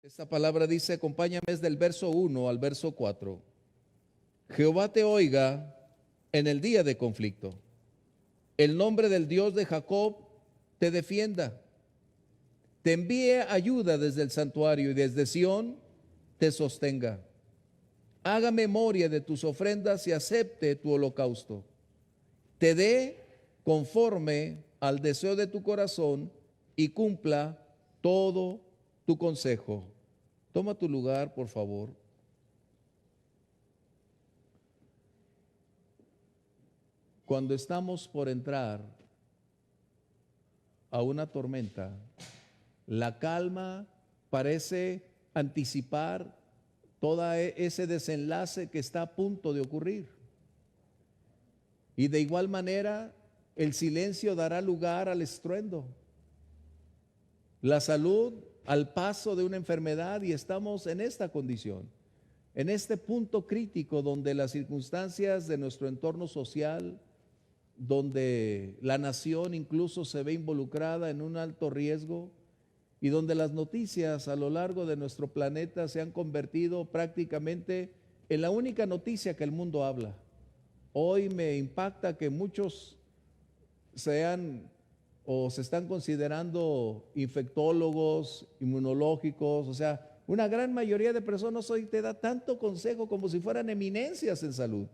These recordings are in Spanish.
Esta palabra dice, acompáñame desde el verso 1 al verso 4. Jehová te oiga en el día de conflicto. El nombre del Dios de Jacob te defienda. Te envíe ayuda desde el santuario y desde Sión te sostenga. Haga memoria de tus ofrendas y acepte tu holocausto. Te dé conforme al deseo de tu corazón y cumpla todo tu consejo. Toma tu lugar, por favor. Cuando estamos por entrar a una tormenta, la calma parece anticipar todo ese desenlace que está a punto de ocurrir. Y de igual manera, el silencio dará lugar al estruendo. La salud al paso de una enfermedad, y estamos en esta condición, en este punto crítico donde las circunstancias de nuestro entorno social, donde la nación incluso se ve involucrada en un alto riesgo y donde las noticias a lo largo de nuestro planeta se han convertido prácticamente en la única noticia que el mundo habla. Hoy me impacta que muchos sean o se están considerando infectólogos, inmunológicos, o sea, una gran mayoría de personas hoy te da tanto consejo como si fueran eminencias en salud.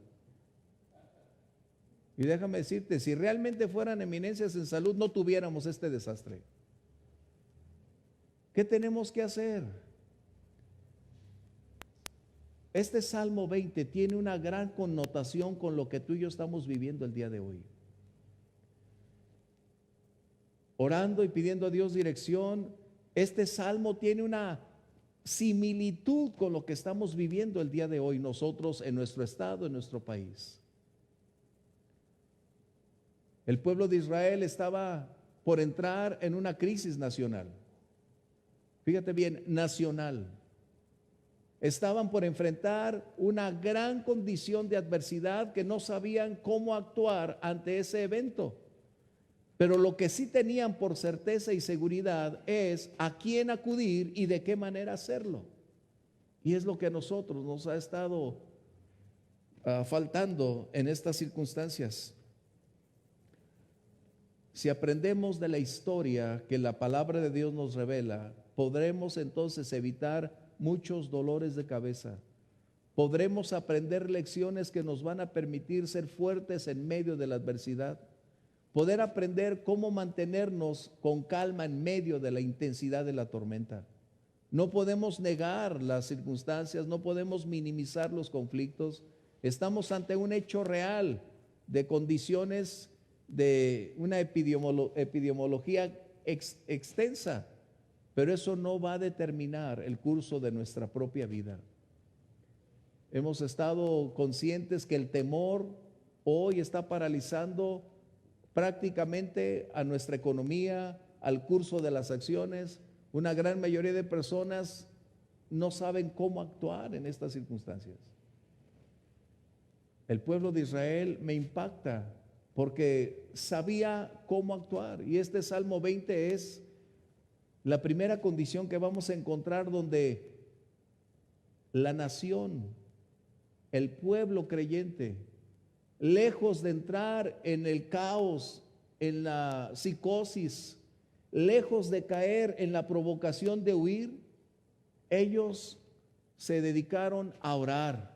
Y déjame decirte, si realmente fueran eminencias en salud, no tuviéramos este desastre. ¿Qué tenemos que hacer? Este Salmo 20 tiene una gran connotación con lo que tú y yo estamos viviendo el día de hoy. Orando y pidiendo a Dios dirección, este Salmo tiene una similitud con lo que estamos viviendo el día de hoy nosotros en nuestro estado, en nuestro país. El pueblo de Israel estaba por entrar en una crisis nacional. Fíjate bien, nacional. Estaban por enfrentar una gran condición de adversidad que no sabían cómo actuar ante ese evento. Pero lo que sí tenían por certeza y seguridad es a quién acudir y de qué manera hacerlo. Y es lo que a nosotros nos ha estado faltando en estas circunstancias. Si aprendemos de la historia que la palabra de Dios nos revela, podremos entonces evitar muchos dolores de cabeza. Podremos aprender lecciones que nos van a permitir ser fuertes en medio de la adversidad. Poder aprender cómo mantenernos con calma en medio de la intensidad de la tormenta. No podemos negar las circunstancias, no podemos minimizar los conflictos. Estamos ante un hecho real de condiciones de una epidemiología extensa, pero eso no va a determinar el curso de nuestra propia vida. Hemos estado conscientes que el temor hoy está paralizando prácticamente a nuestra economía, al curso de las acciones. Una gran mayoría de personas no saben cómo actuar en estas circunstancias. El pueblo de Israel me impacta porque sabía cómo actuar, y este Salmo 20 es la primera condición que vamos a encontrar donde la nación, el pueblo creyente, lejos de entrar en el caos, en la psicosis, lejos de caer en la provocación de huir, ellos se dedicaron a orar.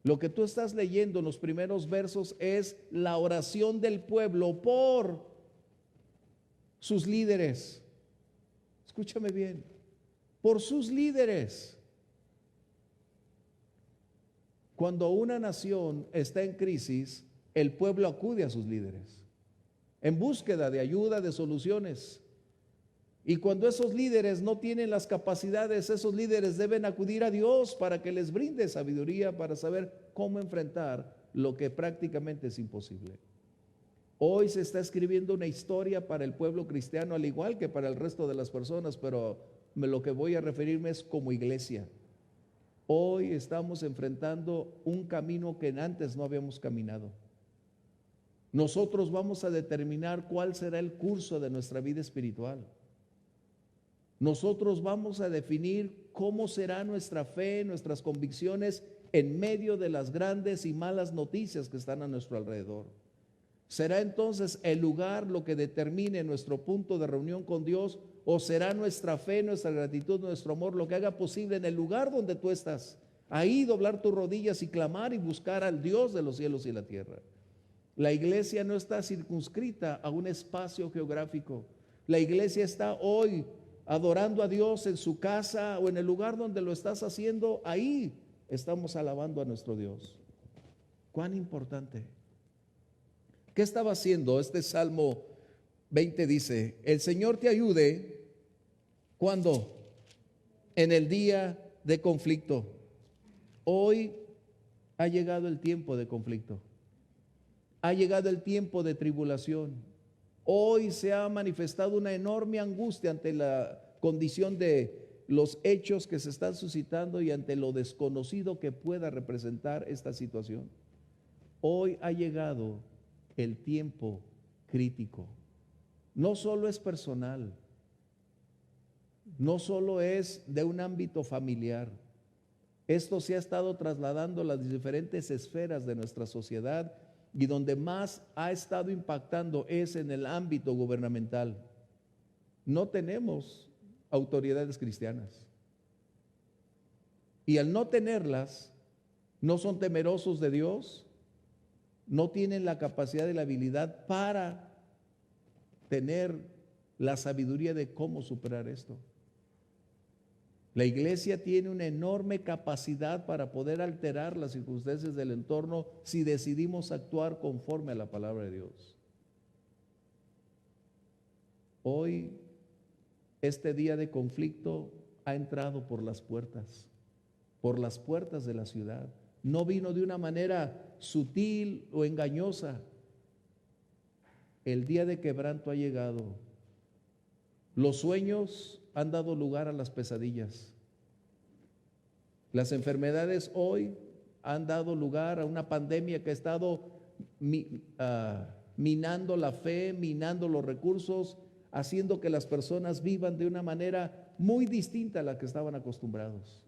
Lo que tú estás leyendo en los primeros versos es la oración del pueblo por sus líderes. Escúchame bien, por sus líderes. Cuando una nación está en crisis, el pueblo acude a sus líderes en búsqueda de ayuda, de soluciones. Y cuando esos líderes no tienen las capacidades, esos líderes deben acudir a Dios para que les brinde sabiduría para saber cómo enfrentar lo que prácticamente es imposible. Hoy se está escribiendo una historia para el pueblo cristiano, al igual que para el resto de las personas, pero lo que voy a referirme es como iglesia. Hoy estamos enfrentando un camino que antes no habíamos caminado. Nosotros vamos a determinar cuál será el curso de nuestra vida espiritual. Nosotros vamos a definir cómo será nuestra fe, nuestras convicciones en medio de las grandes y malas noticias que están a nuestro alrededor. ¿Será entonces el lugar lo que determine nuestro punto de reunión con Dios? ¿O será nuestra fe, nuestra gratitud, nuestro amor lo que haga posible en el lugar donde tú estás? Ahí doblar tus rodillas y clamar y buscar al Dios de los cielos y la tierra. La iglesia no está circunscrita a un espacio geográfico. La iglesia está hoy adorando a Dios en su casa o en el lugar donde lo estás haciendo. Ahí estamos alabando a nuestro Dios. ¿Cuán importante? ¿Qué estaba haciendo? Este Salmo 20 dice: el Señor te ayude. ¿Cuándo? En el día de conflicto. Hoy ha llegado el tiempo de conflicto. Ha llegado el tiempo de tribulación. Hoy se ha manifestado una enorme angustia ante la condición de los hechos que se están suscitando y ante lo desconocido que pueda representar esta situación. Hoy ha llegado el tiempo crítico. No solo es personal, no solo es de un ámbito familiar. Esto se ha estado trasladando a las diferentes esferas de nuestra sociedad, y donde más ha estado impactando es en el ámbito gubernamental. No tenemos autoridades cristianas, y al no tenerlas, no son temerosos de Dios, no tienen la capacidad y la habilidad para tener la sabiduría de cómo superar esto. La iglesia tiene una enorme capacidad para poder alterar las circunstancias del entorno si decidimos actuar conforme a la palabra de Dios. Hoy, este día de conflicto ha entrado por las puertas de la ciudad. No vino de una manera sutil o engañosa. El día de quebranto ha llegado. Los sueños han dado lugar a las pesadillas. Las enfermedades hoy han dado lugar a una pandemia que ha estado minando la fe, minando los recursos, haciendo que las personas vivan de una manera muy distinta a la que estaban acostumbrados.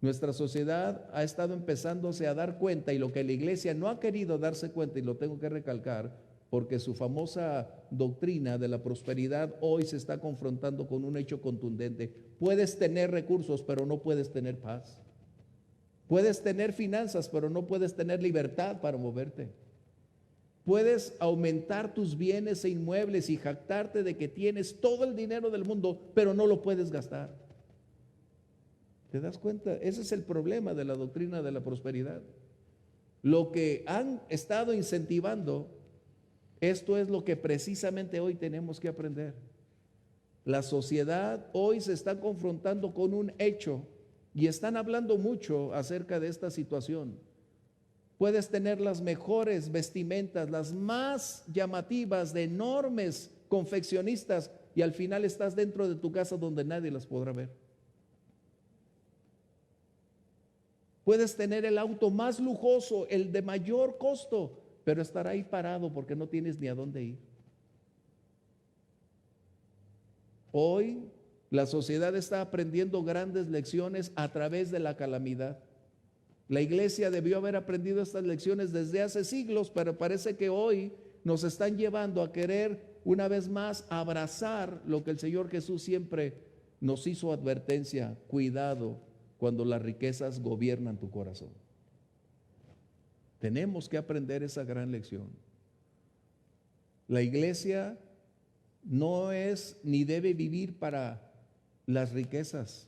Nuestra sociedad ha estado empezándose a dar cuenta, y lo que la iglesia no ha querido darse cuenta, y lo tengo que recalcar, porque su famosa doctrina de la prosperidad hoy se está confrontando con un hecho contundente. Puedes tener recursos, pero no puedes tener paz. Puedes tener finanzas, pero no puedes tener libertad para moverte. Puedes aumentar tus bienes e inmuebles y jactarte de que tienes todo el dinero del mundo, pero no lo puedes gastar. ¿Te das cuenta? Ese es el problema de la doctrina de la prosperidad. Lo que han estado incentivando, esto es lo que precisamente hoy tenemos que aprender. La sociedad hoy se está confrontando con un hecho y están hablando mucho acerca de esta situación. Puedes tener las mejores vestimentas, las más llamativas, de enormes confeccionistas, y al final estás dentro de tu casa donde nadie las podrá ver. Puedes tener el auto más lujoso, el de mayor costo, pero estará ahí parado porque no tienes ni a dónde ir. Hoy la sociedad está aprendiendo grandes lecciones a través de la calamidad. La iglesia debió haber aprendido estas lecciones desde hace siglos, pero parece que hoy nos están llevando a querer una vez más abrazar lo que el Señor Jesús siempre nos hizo advertencia: cuidado cuando las riquezas gobiernan tu corazón. Tenemos que aprender esa gran lección. La iglesia no es ni debe vivir para las riquezas.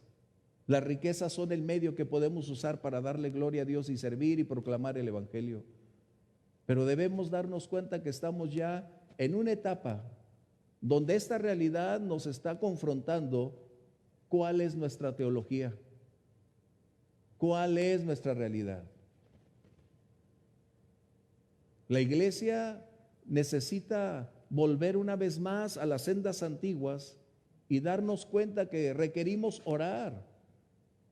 Las riquezas son el medio que podemos usar para darle gloria a Dios y servir y proclamar el evangelio. Pero debemos darnos cuenta que estamos ya en una etapa donde esta realidad nos está confrontando. ¿Cuál es nuestra teología? ¿Cuál es nuestra realidad? La iglesia necesita volver una vez más a las sendas antiguas y darnos cuenta que requerimos orar,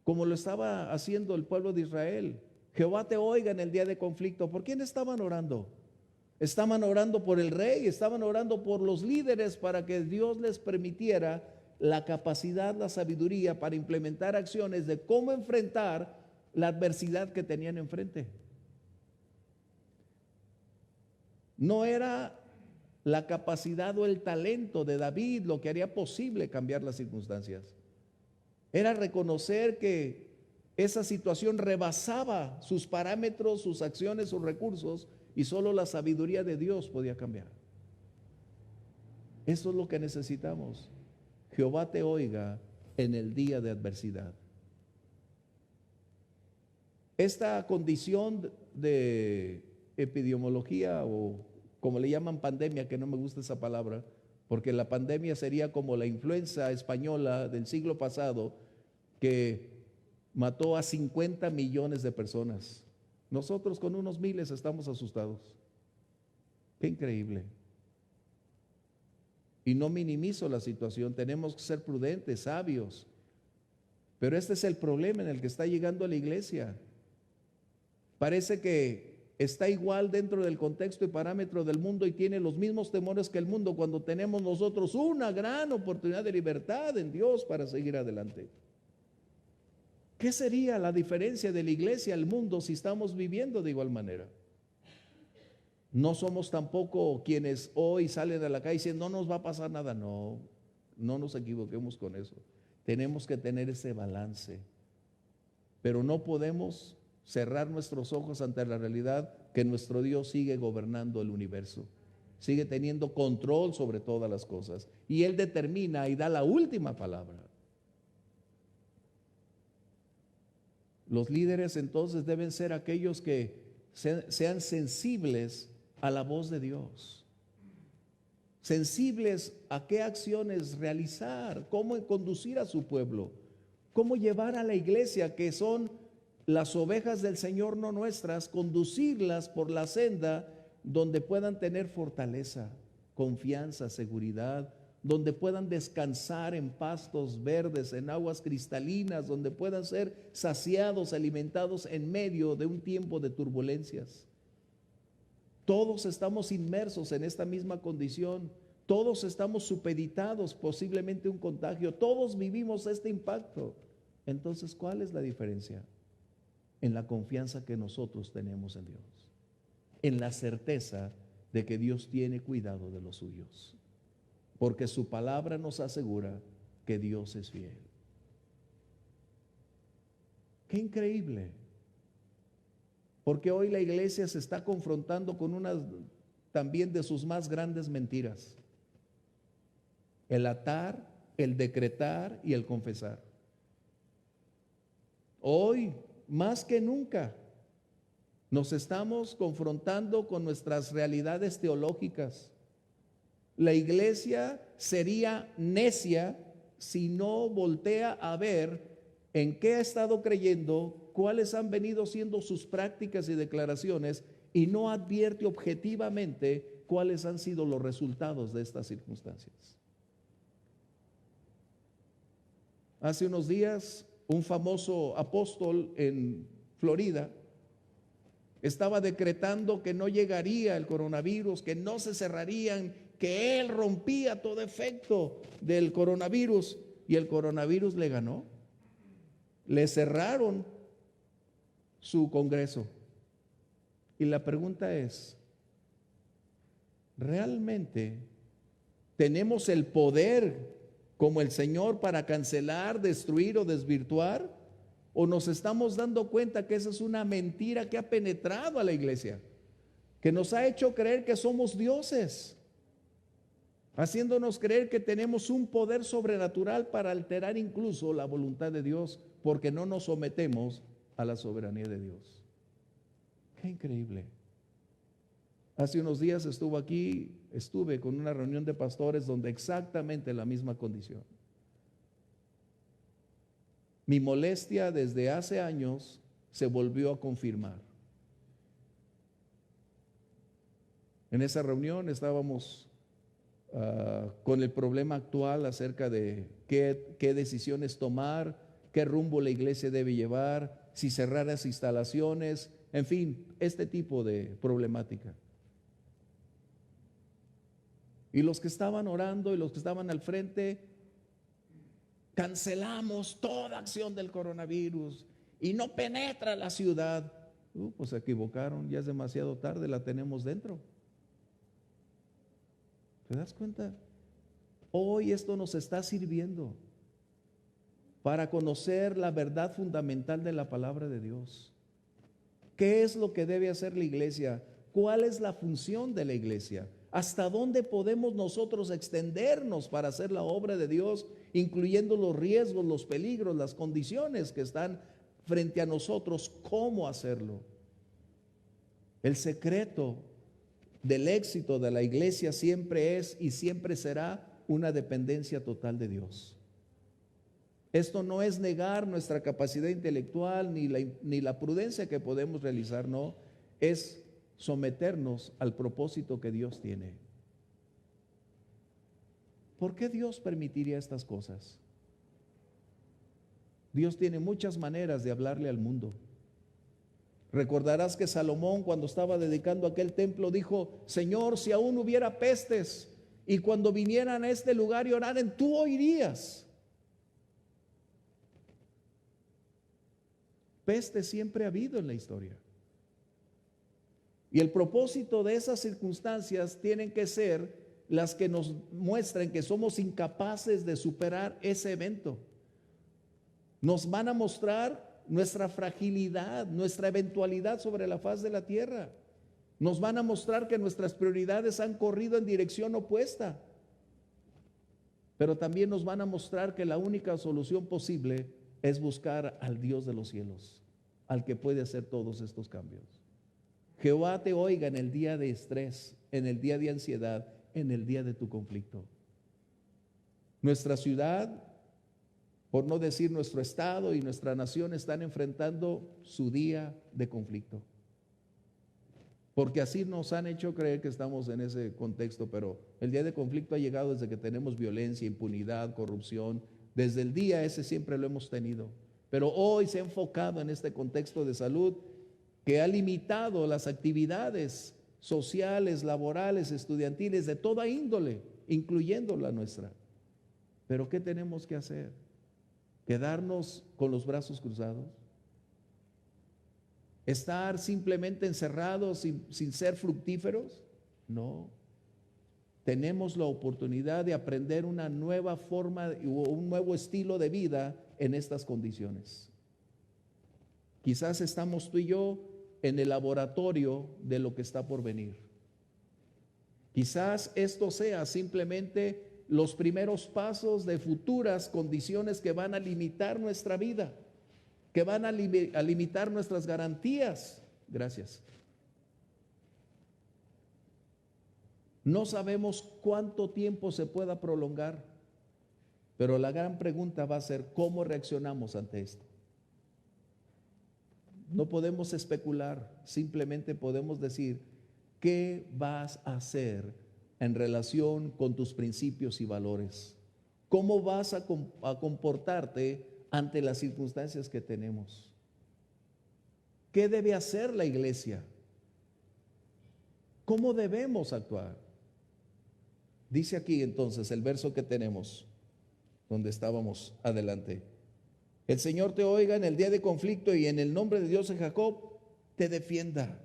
como lo estaba haciendo el pueblo de Israel. Jehová te oiga en el día de conflicto. ¿Por quién estaban orando? Estaban orando por el rey, estaban orando por los líderes para que Dios les permitiera la capacidad, la sabiduría para implementar acciones de cómo enfrentar la adversidad que tenían enfrente. No era la capacidad o el talento de David lo que haría posible cambiar las circunstancias. Era reconocer que esa situación rebasaba sus parámetros, sus acciones, sus recursos, y solo la sabiduría de Dios podía cambiar. Eso es lo que necesitamos. Jehová te oiga en el día de adversidad. Esta condición de epidemiología, o como le llaman pandemia, que no me gusta esa palabra, porque la pandemia sería como la influenza española del siglo pasado, que mató a 50 millones de personas. Nosotros con unos miles estamos asustados. Qué increíble. Y no minimizo la situación, tenemos que ser prudentes, sabios. Pero este es el problema en el que está llegando la iglesia. Parece que está igual dentro del contexto y parámetro del mundo y tiene los mismos temores que el mundo, cuando tenemos nosotros una gran oportunidad de libertad en Dios para seguir adelante. ¿Qué sería la diferencia de la iglesia al mundo si estamos viviendo de igual manera? No somos tampoco quienes hoy salen a la calle y dicen no nos va a pasar nada. No, no nos equivoquemos con eso. Tenemos que tener ese balance, pero no podemos cerrar nuestros ojos ante la realidad que nuestro Dios sigue gobernando el universo, sigue teniendo control sobre todas las cosas, y Él determina y da la última palabra. Los líderes entonces deben ser aquellos que sean sensibles a la voz de Dios, sensibles a qué acciones realizar, cómo conducir a su pueblo, cómo llevar a la iglesia, que son las ovejas del Señor, no nuestras, conducirlas por la senda donde puedan tener fortaleza, confianza, seguridad, donde puedan descansar en pastos verdes, en aguas cristalinas, donde puedan ser saciados, alimentados en medio de un tiempo de turbulencias. Todos estamos inmersos en esta misma condición, todos estamos supeditados posiblemente a un contagio, todos vivimos este impacto. Entonces, ¿cuál es la diferencia? En la confianza que nosotros tenemos en Dios, en la certeza de que Dios tiene cuidado de los suyos, porque su palabra nos asegura que Dios es fiel. Qué increíble, porque hoy la iglesia se está confrontando con una también de sus más grandes mentiras: el atar, el decretar y el confesar. Hoy, más que nunca, nos estamos confrontando con nuestras realidades teológicas. La iglesia sería necia si no voltea a ver en qué ha estado creyendo, cuáles han venido siendo sus prácticas y declaraciones, y no advierte objetivamente cuáles han sido los resultados de estas circunstancias. Hace unos días, un famoso apóstol en Florida estaba decretando que no llegaría el coronavirus, que no se cerrarían, que él rompía todo efecto del coronavirus, y el coronavirus le ganó. Le cerraron su congreso. Y la pregunta es, ¿realmente tenemos el poder como el Señor para cancelar, destruir o desvirtuar? ¿O nos estamos dando cuenta que esa es una mentira que ha penetrado a la iglesia, que nos ha hecho creer que somos dioses, haciéndonos creer que tenemos un poder sobrenatural para alterar incluso la voluntad de Dios, porque no nos sometemos a la soberanía de Dios? Qué increíble. Hace unos días estuve con una reunión de pastores donde exactamente la misma condición. Mi molestia desde hace años se volvió a confirmar. En esa reunión estábamos con el problema actual acerca de qué decisiones tomar, qué rumbo la iglesia debe llevar, si cerrar las instalaciones, en fin, este tipo de problemática. Y los que estaban orando y los que estaban al frente, cancelamos toda acción del coronavirus y no penetra la ciudad. Pues se equivocaron, ya es demasiado tarde, la tenemos dentro. ¿Te das cuenta? Hoy esto nos está sirviendo para conocer la verdad fundamental de la palabra de Dios. ¿Qué es lo que debe hacer la iglesia? ¿Cuál es la función de la iglesia? ¿Hasta dónde podemos nosotros extendernos para hacer la obra de Dios, incluyendo los riesgos, los peligros, las condiciones que están frente a nosotros? ¿Cómo hacerlo? El secreto del éxito de la iglesia siempre es y siempre será una dependencia total de Dios. Esto no es negar nuestra capacidad intelectual ni la prudencia que podemos realizar, no, es someternos al propósito que Dios tiene. ¿Por qué Dios permitiría estas cosas? Dios tiene muchas maneras de hablarle al mundo. Recordarás que Salomón, cuando estaba dedicando aquel templo, dijo: Señor, si aún hubiera pestes y cuando vinieran a este lugar y oraran, tú oirías. Peste siempre ha habido en la historia. Y el propósito de esas circunstancias tienen que ser las que nos muestren que somos incapaces de superar ese evento. Nos van a mostrar nuestra fragilidad, nuestra eventualidad sobre la faz de la tierra. Nos van a mostrar que nuestras prioridades han corrido en dirección opuesta. Pero también nos van a mostrar que la única solución posible es buscar al Dios de los cielos, al que puede hacer todos estos cambios. Jehová te oiga en el día de estrés, en el día de ansiedad, en el día de tu conflicto. Nuestra ciudad, por no decir nuestro estado y nuestra nación, están enfrentando su día de conflicto. Porque así nos han hecho creer que estamos en ese contexto, pero el día de conflicto ha llegado desde que tenemos violencia, impunidad, corrupción. Desde el día ese siempre lo hemos tenido. Pero hoy se ha enfocado en este contexto de salud que ha limitado las actividades sociales, laborales, estudiantiles, de toda índole, incluyendo la nuestra. Pero ¿qué tenemos que hacer? ¿Quedarnos con los brazos cruzados? ¿Estar simplemente encerrados sin ser fructíferos? No. Tenemos la oportunidad de aprender una nueva forma o un nuevo estilo de vida en estas condiciones. Quizás estamos tú y yo en el laboratorio de lo que está por venir. Quizás esto sea simplemente los primeros pasos de futuras condiciones que van a limitar nuestra vida, que van a limitar nuestras garantías. Gracias. No sabemos cuánto tiempo se pueda prolongar, pero la gran pregunta va a ser: ¿cómo reaccionamos ante esto? No podemos especular, simplemente podemos decir: ¿qué vas a hacer en relación con tus principios y valores? ¿Cómo vas a comportarte ante las circunstancias que tenemos? ¿Qué debe hacer la iglesia? ¿Cómo debemos actuar? Dice aquí entonces el verso que tenemos, donde estábamos adelante: el Señor te oiga en el día de conflicto y en el nombre de Dios de Jacob te defienda.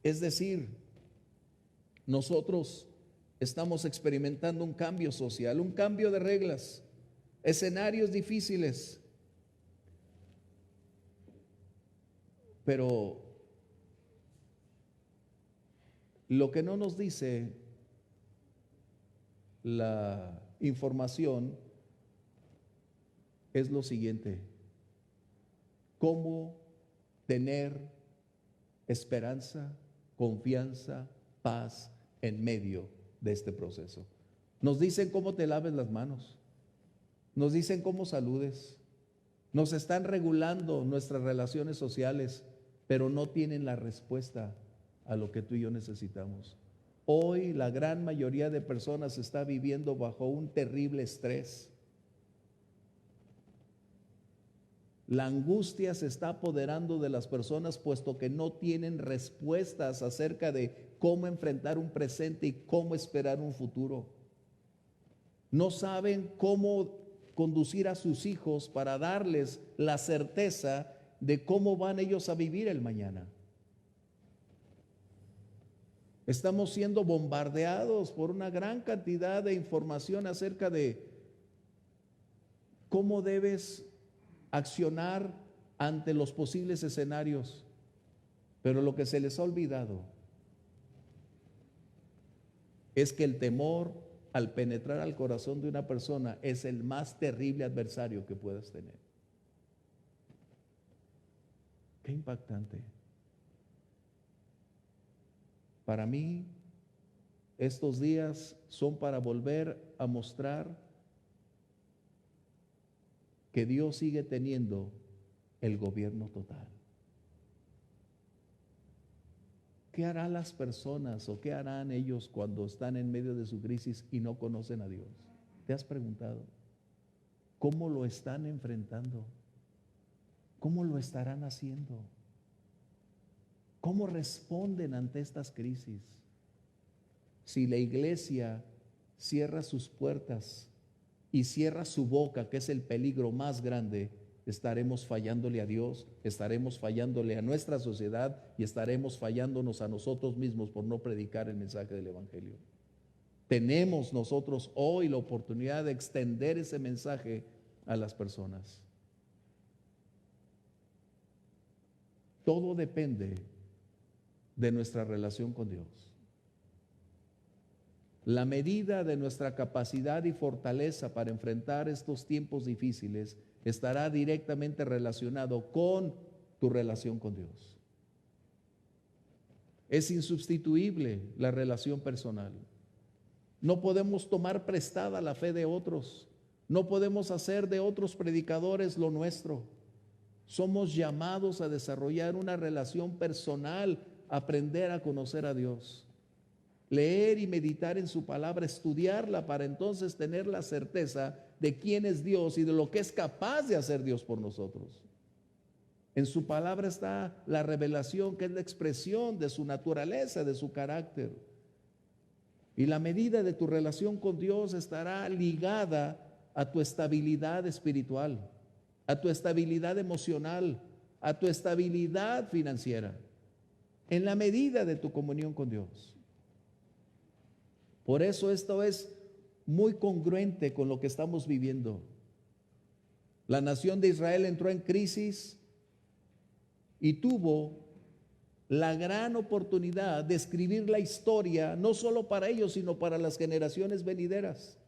Es decir, nosotros estamos experimentando un cambio social, un cambio de reglas, escenarios difíciles. Pero lo que no nos dice la información es lo siguiente: cómo tener esperanza, confianza, paz en medio de este proceso. Nos dicen cómo te laves las manos, nos dicen cómo saludes, nos están regulando nuestras relaciones sociales, pero no tienen la respuesta a lo que tú y yo necesitamos. Hoy la gran mayoría de personas está viviendo bajo un terrible estrés. La angustia se está apoderando de las personas, puesto que no tienen respuestas acerca de cómo enfrentar un presente y cómo esperar un futuro. No saben cómo conducir a sus hijos para darles la certeza de cómo van ellos a vivir el mañana. Estamos siendo bombardeados por una gran cantidad de información acerca de cómo debes accionar ante los posibles escenarios. Pero lo que se les ha olvidado es que el temor, al penetrar al corazón de una persona, es el más terrible adversario que puedas tener. Qué impactante. Para mí, estos días son para volver a mostrar que Dios sigue teniendo el gobierno total. ¿Qué harán las personas o qué harán ellos cuando están en medio de su crisis y no conocen a Dios? ¿Te has preguntado? ¿Cómo lo están enfrentando? ¿Cómo lo estarán haciendo? ¿Cómo responden ante estas crisis? Si la iglesia cierra sus puertas y cierra su boca, que es el peligro más grande, estaremos fallándole a Dios, estaremos fallándole a nuestra sociedad y estaremos fallándonos a nosotros mismos por no predicar el mensaje del Evangelio. Tenemos nosotros hoy la oportunidad de extender ese mensaje a las personas. Todo depende de nuestra relación con Dios. La medida de nuestra capacidad y fortaleza para enfrentar estos tiempos difíciles estará directamente relacionado con tu relación con Dios. Es insustituible la relación personal. No podemos tomar prestada la fe de otros. No podemos hacer de otros predicadores lo nuestro. Somos llamados a desarrollar una relación personal, aprender a conocer a Dios, leer y meditar en su palabra, estudiarla para entonces tener la certeza de quién es Dios y de lo que es capaz de hacer Dios por nosotros. En su palabra está la revelación, que es la expresión de su naturaleza, de su carácter. Y la medida de tu relación con Dios estará ligada a tu estabilidad espiritual, a tu estabilidad emocional, a tu estabilidad financiera, en la medida de tu comunión con Dios. Por eso esto es muy congruente con lo que estamos viviendo. La nación de Israel entró en crisis y tuvo la gran oportunidad de escribir la historia, no solo para ellos, sino para las generaciones venideras.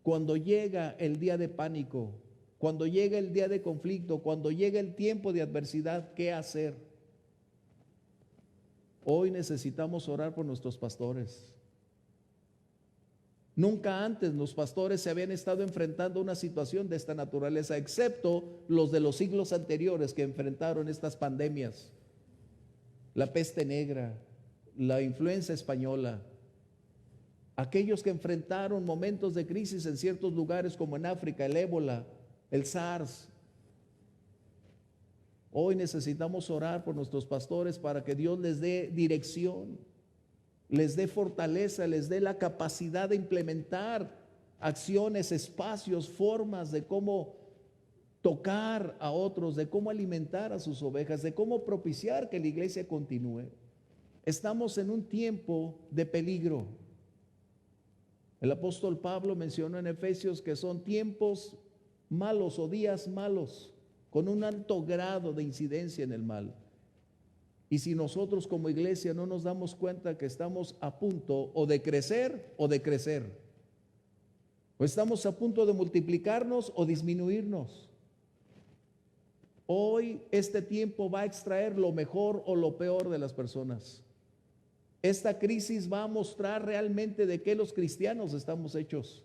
Cuando llega el día de pánico, cuando llega el día de conflicto, cuando llega el tiempo de adversidad, ¿qué hacer? Hoy necesitamos orar por nuestros pastores. Nunca antes los pastores se habían estado enfrentando a una situación de esta naturaleza, excepto los de los siglos anteriores que enfrentaron estas pandemias. La peste negra, la influenza española. Aquellos que enfrentaron momentos de crisis en ciertos lugares como en África, el ébola, el SARS. Hoy necesitamos orar por nuestros pastores para que Dios les dé dirección, les dé fortaleza, les dé la capacidad de implementar acciones, espacios, formas de cómo tocar a otros, de cómo alimentar a sus ovejas, de cómo propiciar que la iglesia continúe. Estamos en un tiempo de peligro. El apóstol Pablo mencionó en Efesios que son tiempos malos o días malos, con un alto grado de incidencia en el mal. Y si nosotros como iglesia no nos damos cuenta que estamos a punto o de crecer o de crecer, o estamos a punto de multiplicarnos o disminuirnos, hoy este tiempo va a extraer lo mejor o lo peor de las personas. Esta crisis va a mostrar realmente de qué los cristianos estamos hechos.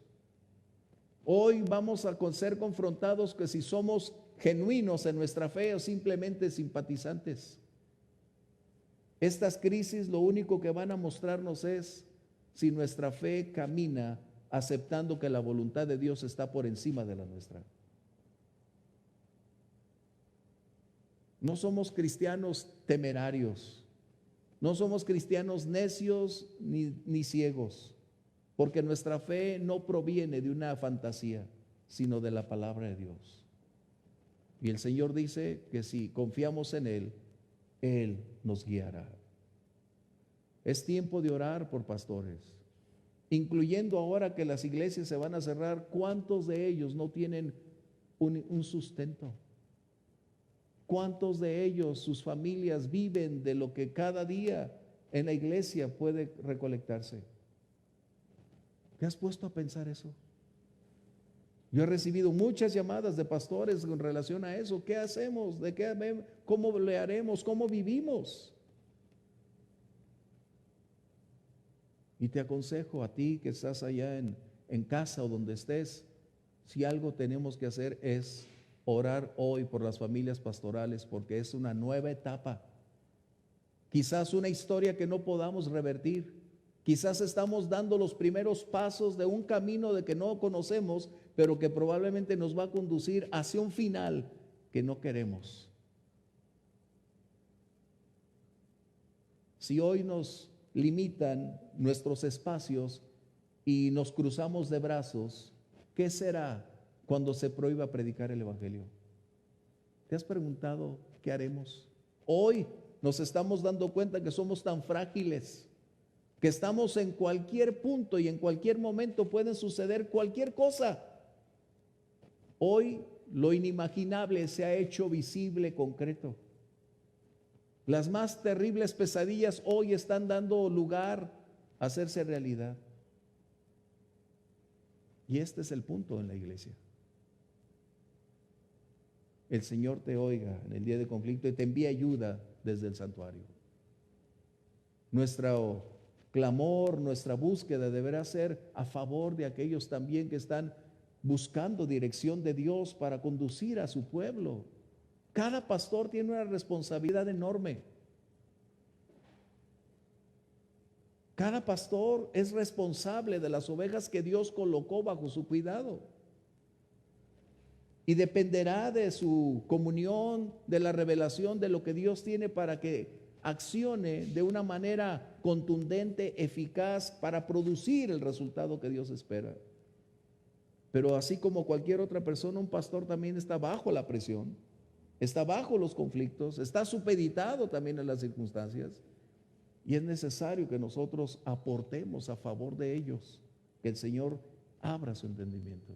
Hoy vamos a ser confrontados que si somos genuinos en nuestra fe o simplemente simpatizantes. Estas crisis lo único que van a mostrarnos es si nuestra fe camina aceptando que la voluntad de Dios está por encima de la nuestra. No somos cristianos temerarios, no somos cristianos necios ni ciegos. porque nuestra fe no proviene de una fantasía, sino de la palabra de Dios. Y el Señor dice que si confiamos en Él, Él nos guiará. Es tiempo de orar por pastores, incluyendo ahora que las iglesias se van a cerrar. ¿Cuántos de ellos no tienen un sustento? ¿Cuántos de ellos, sus familias, viven de lo que cada día en la iglesia puede recolectarse? ¿Te has puesto a pensar eso? Yo he recibido muchas llamadas de pastores en relación a eso. ¿Qué hacemos? ¿Cómo le haremos? ¿Cómo vivimos? Y te aconsejo a ti que estás allá en casa o donde estés, si algo tenemos que hacer es orar hoy por las familias pastorales, porque es una nueva etapa. Quizás una historia que no podamos revertir. Quizás estamos dando los primeros pasos de un camino de que no conocemos, pero que probablemente nos va a conducir hacia un final que no queremos. Si hoy nos limitan nuestros espacios y nos cruzamos de brazos, ¿qué será cuando se prohíba predicar el Evangelio? ¿Te has preguntado qué haremos? Hoy nos estamos dando cuenta que somos tan frágiles, que estamos en cualquier punto y en cualquier momento puede suceder cualquier cosa. Hoy lo inimaginable se ha hecho visible, concreto. Las más terribles pesadillas hoy están dando lugar a hacerse realidad. Y este es el punto en la iglesia. El Señor te oiga en el día de conflicto y te envía ayuda desde el santuario. Nuestro clamor, nuestra búsqueda deberá ser a favor de aquellos también que están buscando dirección de Dios para conducir a su pueblo. Cada pastor tiene una responsabilidad enorme. Cada pastor es responsable de las ovejas que Dios colocó bajo su cuidado. Y dependerá de su comunión, de la revelación de lo que Dios tiene para que accione de una manera contundente, eficaz, para producir el resultado que Dios espera. Pero así como cualquier otra persona, un pastor también está bajo la presión, está bajo los conflictos, está supeditado también a las circunstancias. Y es necesario que nosotros aportemos a favor de ellos, que el Señor abra su entendimiento.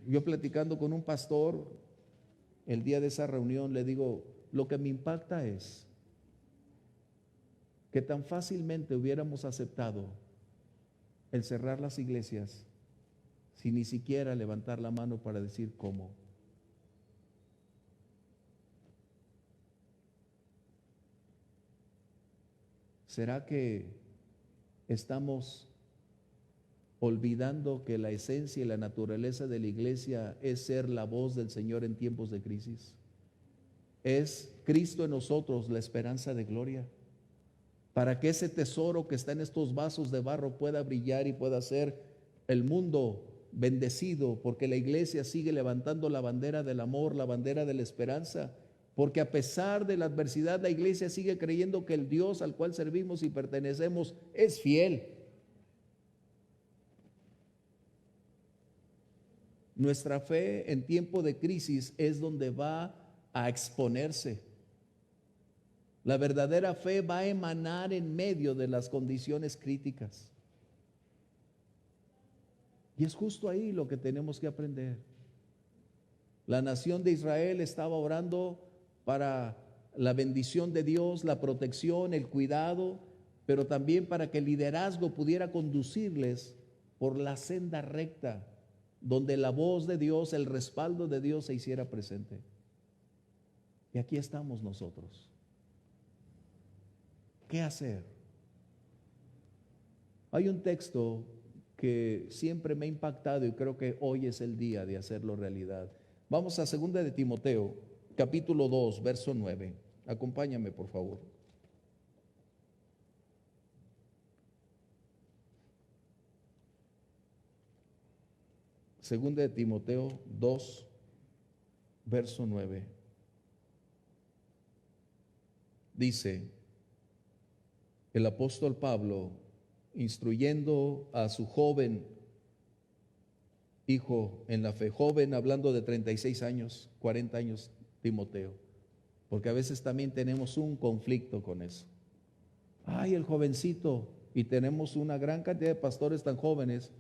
Yo platicando con un pastor el día de esa reunión, le digo, lo que me impacta es que tan fácilmente hubiéramos aceptado el cerrar las iglesias sin ni siquiera levantar la mano para decir cómo. ¿Será que estamos olvidando que la esencia y la naturaleza de la iglesia es ser la voz del Señor en tiempos de crisis? Es Cristo en nosotros la esperanza de gloria, para que ese tesoro que está en estos vasos de barro pueda brillar y pueda ser el mundo bendecido, porque la iglesia sigue levantando la bandera del amor, la bandera de la esperanza, porque a pesar de la adversidad la iglesia sigue creyendo que el Dios al cual servimos y pertenecemos es fiel. Nuestra fe en tiempo de crisis es donde va a exponerse. La verdadera fe va a emanar en medio de las condiciones críticas. Y es justo ahí lo que tenemos que aprender. La nación de Israel estaba orando para la bendición de Dios, la protección, el cuidado, pero también para que el liderazgo pudiera conducirles por la senda recta, donde la voz de Dios, el respaldo de Dios se hiciera presente. Y aquí estamos nosotros. ¿Qué hacer? Hay un texto que siempre me ha impactado y creo que hoy es el día de hacerlo realidad. Vamos a 2 de Timoteo, capítulo 2, verso 9. Acompáñame, por favor. Segunda de Timoteo 2, verso 9. Dice: el apóstol Pablo, instruyendo a su joven hijo en la fe, joven hablando de 36 años, 40 años, Timoteo, porque a veces también tenemos un conflicto con eso. Ay, el jovencito, y tenemos una gran cantidad de pastores tan jóvenes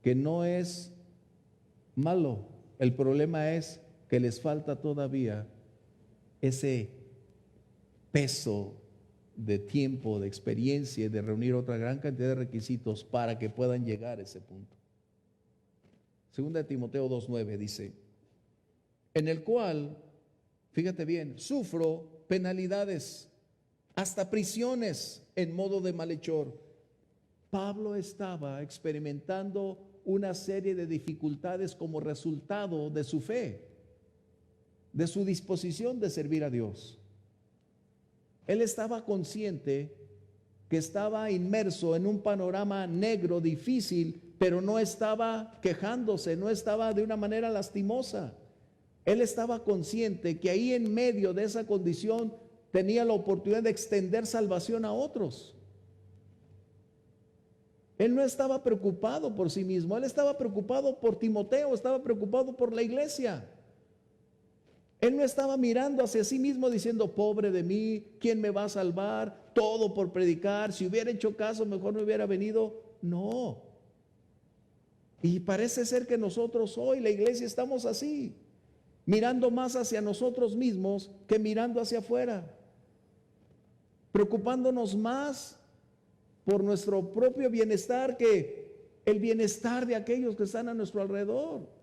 que no es malo, el problema es que les falta todavía ese peso de tiempo, de experiencia y de reunir otra gran cantidad de requisitos para que puedan llegar a ese punto. Segunda de Timoteo 2:9 dice, en el cual, fíjate bien, sufro penalidades, hasta prisiones en modo de malhechor. Pablo estaba experimentando una serie de dificultades como resultado de su fe, de su disposición de servir a Dios. Él estaba consciente que estaba inmerso en un panorama negro, difícil, pero no estaba quejándose, no estaba de una manera lastimosa. Él estaba consciente que ahí en medio de esa condición tenía la oportunidad de extender salvación a otros. Él no estaba preocupado por sí mismo, él estaba preocupado por Timoteo, estaba preocupado por la iglesia. Él no estaba mirando hacia sí mismo diciendo, pobre de mí, ¿quién me va a salvar? Todo por predicar, si hubiera hecho caso mejor no hubiera venido. No. Y parece ser que nosotros hoy, la iglesia, estamos así, mirando más hacia nosotros mismos que mirando hacia afuera, preocupándonos más por nuestro propio bienestar que el bienestar de aquellos que están a nuestro alrededor.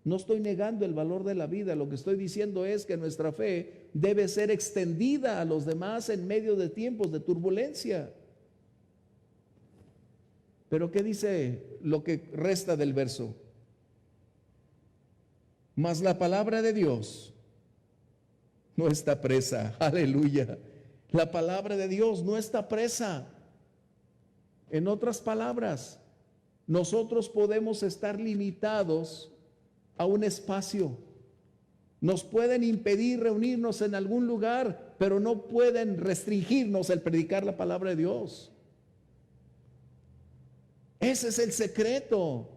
No estoy negando el valor de la vida, lo que estoy diciendo es que nuestra fe debe ser extendida a los demás en medio de tiempos de turbulencia. Pero ¿qué dice lo que resta del verso? Mas la palabra de Dios no está presa, aleluya. La palabra de Dios no está presa. En otras palabras, nosotros podemos estar limitados a un espacio. Nos pueden impedir reunirnos en algún lugar, pero no pueden restringirnos el predicar la palabra de Dios. Ese es el secreto.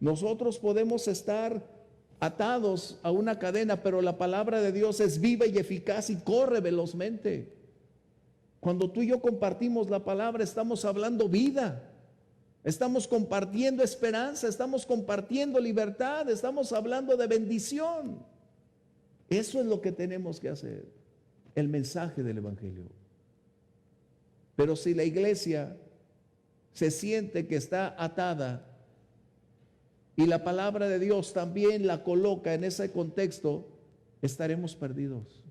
Nosotros podemos estar atados a una cadena, pero la palabra de Dios es viva y eficaz y corre velozmente. Cuando tú y yo compartimos la palabra, estamos hablando vida. Estamos compartiendo esperanza, estamos compartiendo libertad, estamos hablando de bendición. Eso es lo que tenemos que hacer, el mensaje del Evangelio. Pero si la iglesia se siente que está atada y la palabra de Dios también la coloca en ese contexto, estaremos perdidos.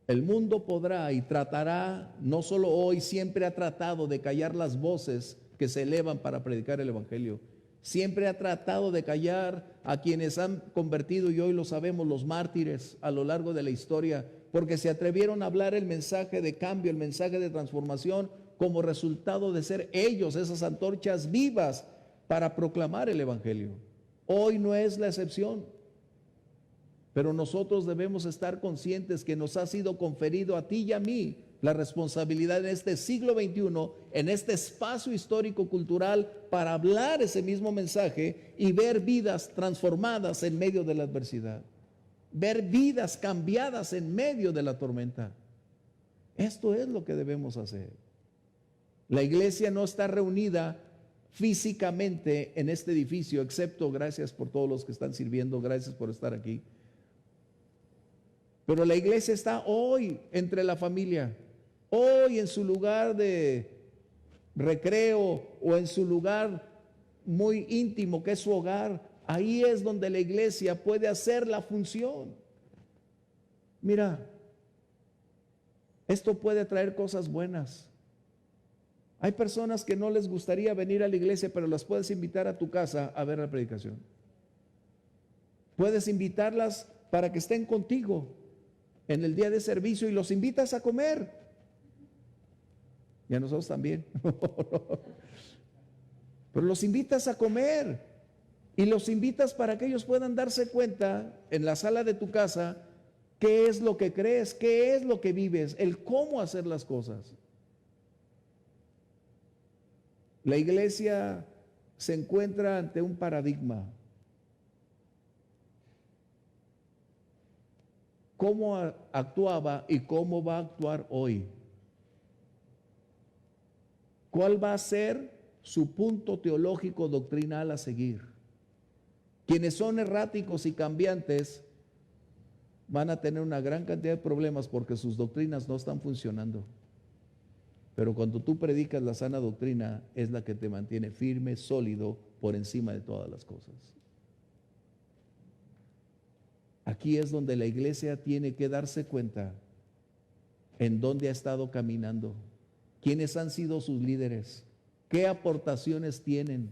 El mundo podrá y tratará, no solo hoy, siempre ha tratado de callar las voces que se elevan para predicar el Evangelio. Siempre ha tratado de callar a quienes han convertido, y hoy lo sabemos, los mártires a lo largo de la historia, porque se atrevieron a hablar el mensaje de cambio, el mensaje de transformación, como resultado de ser ellos esas antorchas vivas para proclamar el Evangelio. Hoy no es la excepción. Pero nosotros debemos estar conscientes que nos ha sido conferido a ti y a mí la responsabilidad en este siglo XXI, en este espacio histórico cultural, para hablar ese mismo mensaje y ver vidas transformadas en medio de la adversidad, ver vidas cambiadas en medio de la tormenta. Esto es lo que debemos hacer. La iglesia no está reunida físicamente en este edificio, excepto, gracias por todos los que están sirviendo, gracias por estar aquí. Pero la iglesia está hoy entre la familia, hoy en su lugar de recreo o en su lugar muy íntimo que es su hogar. Ahí es donde la iglesia puede hacer la función. Mira, esto puede traer cosas buenas. Hay personas que no les gustaría venir a la iglesia, pero las puedes invitar a tu casa a ver la predicación. Puedes invitarlas para que estén contigo en el día de servicio y los invitas a comer. Y a nosotros también. Pero los invitas a comer y los invitas para que ellos puedan darse cuenta en la sala de tu casa ¿Qué es lo que crees? ¿Qué es lo que vives? El cómo hacer las cosas. La iglesia se encuentra ante un paradigma. ¿Cómo actuaba y cómo va a actuar hoy? ¿Cuál va a ser su punto teológico doctrinal a seguir? Quienes son erráticos y cambiantes van a tener una gran cantidad de problemas porque sus doctrinas no están funcionando. Pero cuando tú predicas la sana doctrina, es la que te mantiene firme, sólido, por encima de todas las cosas. Aquí es donde la iglesia tiene que darse cuenta en dónde ha estado caminando, quiénes han sido sus líderes, qué aportaciones tienen,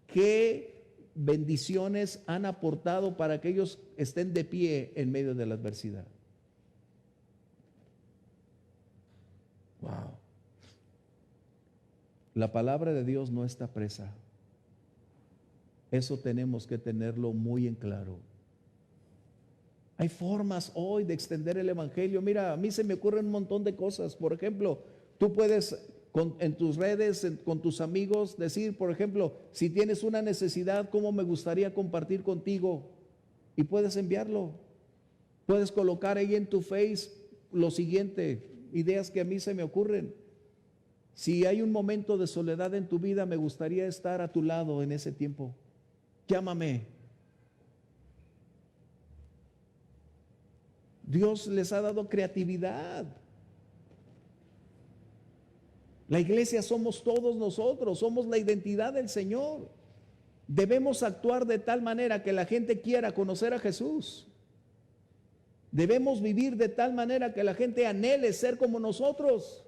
qué bendiciones han aportado para que ellos estén de pie en medio de la adversidad. Wow. La palabra de Dios no está presa. Eso tenemos que tenerlo muy en claro. Hay formas hoy de extender el evangelio. Mira, a mí se me ocurren un montón de cosas. Por ejemplo, tú puedes en tus redes, con tus amigos, decir, por ejemplo, si tienes una necesidad, ¿cómo me gustaría compartir contigo? Y puedes enviarlo. Puedes colocar ahí en tu Face lo siguiente, ideas que a mí se me ocurren. Si hay un momento de soledad en tu vida, me gustaría estar a tu lado en ese tiempo. Llámame. Dios les ha dado creatividad. La iglesia somos todos nosotros, somos la identidad del Señor. Debemos actuar de tal manera que la gente quiera conocer a Jesús. Debemos vivir de tal manera que la gente anhele ser como nosotros.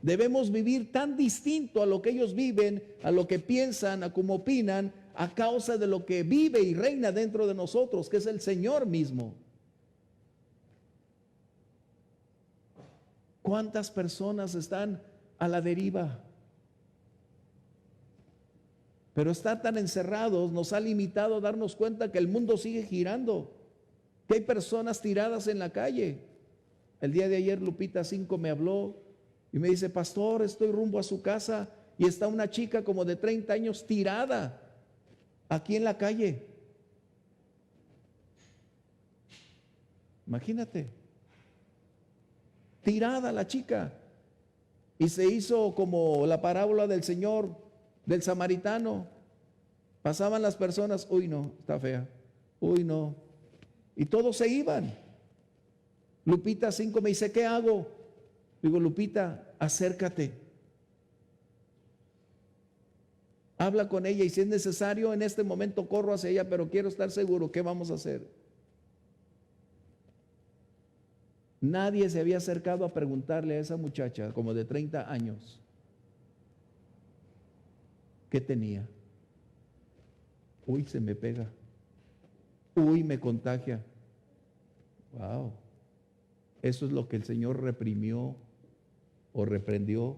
Debemos vivir tan distinto a lo que ellos viven, a lo que piensan, a cómo opinan, a causa de lo que vive y reina dentro de nosotros, que es el Señor mismo. ¿Cuántas personas están a la deriva? Pero estar tan encerrados nos ha limitado a darnos cuenta que el mundo sigue girando, que hay personas tiradas en la calle. El día de ayer Lupita 5 me habló y me dice, pastor, estoy rumbo a su casa y está una chica como de 30 años tirada aquí en la calle. Imagínate, tirada la chica. Y se hizo como la parábola del Señor, del samaritano. Pasaban las personas, uy no, está fea, uy no. Y todos se iban. Lupita 5 me dice, ¿qué hago? Digo, Lupita, acércate. Habla con ella y si es necesario, en este momento corro hacia ella, pero quiero estar seguro, ¿qué vamos a hacer? Nadie se había acercado a preguntarle a esa muchacha, como de 30 años, ¿qué tenía? Uy, se me pega. Uy, me contagia. Wow. Eso es lo que el Señor reprimió o reprendió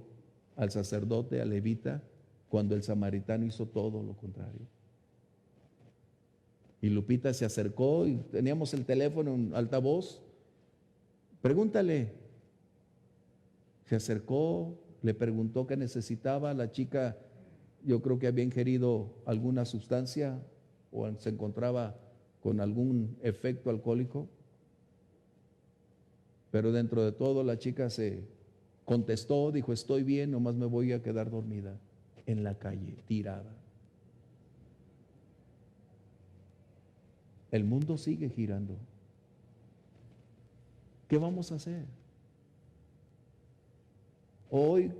al sacerdote, al levita, cuando el samaritano hizo todo lo contrario. Y Lupita se acercó y teníamos el teléfono en altavoz. Pregúntale. Se acercó, le preguntó qué necesitaba. La chica, yo creo que había ingerido alguna sustancia o se encontraba con algún efecto alcohólico. Pero dentro de todo la chica se contestó, dijo, estoy bien, nomás me voy a quedar dormida en la calle, tirada. El mundo sigue girando. ¿Qué vamos a hacer? Hoy,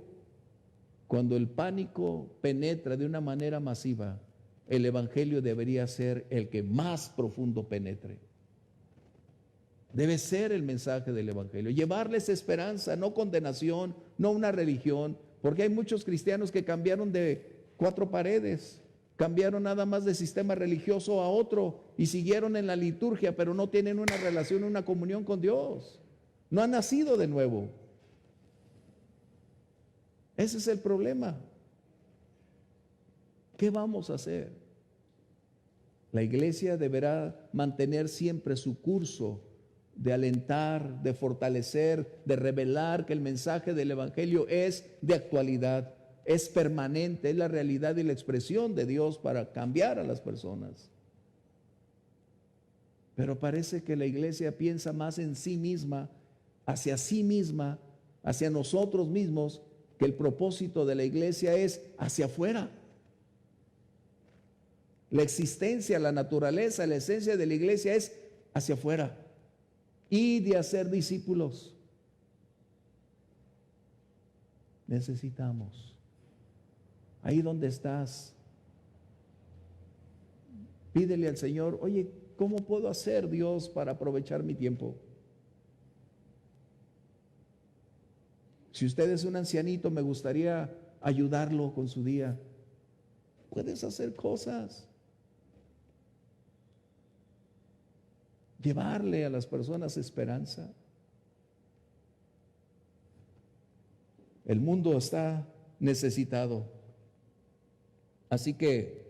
cuando el pánico penetra de una manera masiva, el evangelio debería ser el que más profundo penetre. Debe ser el mensaje del evangelio, llevarles esperanza, no condenación, no una religión, porque hay muchos cristianos que cambiaron de 4 paredes, cambiaron nada más de sistema religioso a otro y siguieron en la liturgia, pero no tienen una relación, una comunión con Dios. No han nacido de nuevo. Ese es el problema. ¿Qué vamos a hacer? La iglesia deberá mantener siempre su curso de alentar, de fortalecer, de revelar que el mensaje del Evangelio es de actualidad, es permanente, es la realidad y la expresión de Dios para cambiar a las personas. Pero parece que la iglesia piensa más en sí misma, hacia nosotros mismos, que el propósito de la iglesia es hacia afuera. La existencia, la naturaleza, la esencia de la iglesia es hacia afuera y de hacer discípulos. Necesitamos, ahí donde estás, pídele al Señor, oye, ¿cómo puedo hacer, Dios, para aprovechar mi tiempo? Si usted es un ancianito, me gustaría ayudarlo con su día. Puedes hacer cosas. Llevarle a las personas esperanza. El mundo está necesitado. Así que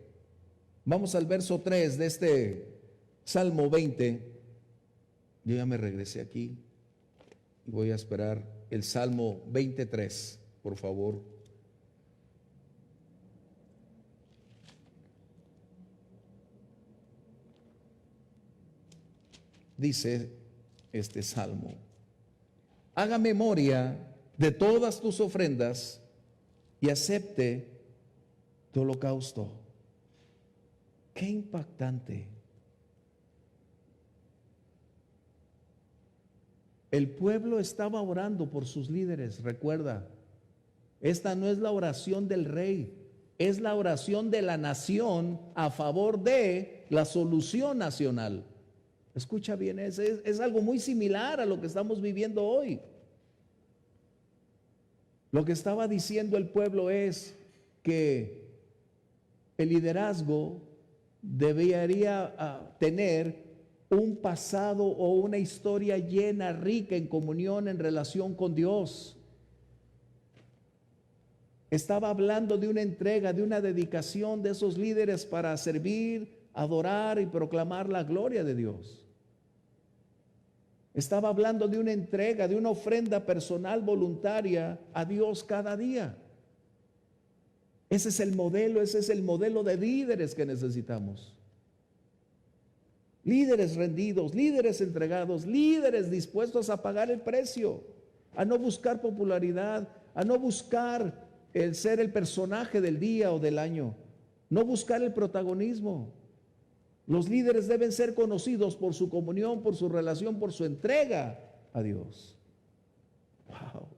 vamos al verso 3 de este Salmo 20. Yo ya me regresé aquí y voy a esperar el Salmo 23, por favor. Dice este salmo: haga memoria de todas tus ofrendas y acepte tu holocausto. Qué impactante. El pueblo estaba orando por sus líderes, recuerda. Esta no es la oración del rey, es la oración de la nación a favor de la solución nacional. Escucha bien, es algo muy similar a lo que estamos viviendo hoy. Lo que estaba diciendo el pueblo es que el liderazgo debería tener un pasado o una historia llena, rica en comunión, en relación con Dios. Estaba hablando de una entrega, de una dedicación de esos líderes para servir, adorar y proclamar la gloria de Dios. Estaba hablando de una entrega, de una ofrenda personal voluntaria a Dios cada día. Ese es el modelo de líderes que necesitamos. Líderes rendidos, líderes entregados, líderes dispuestos a pagar el precio, a no buscar popularidad, a no buscar el ser el personaje del día o del año, no buscar el protagonismo. Los líderes deben ser conocidos por su comunión, por su relación, por su entrega a Dios. Wow.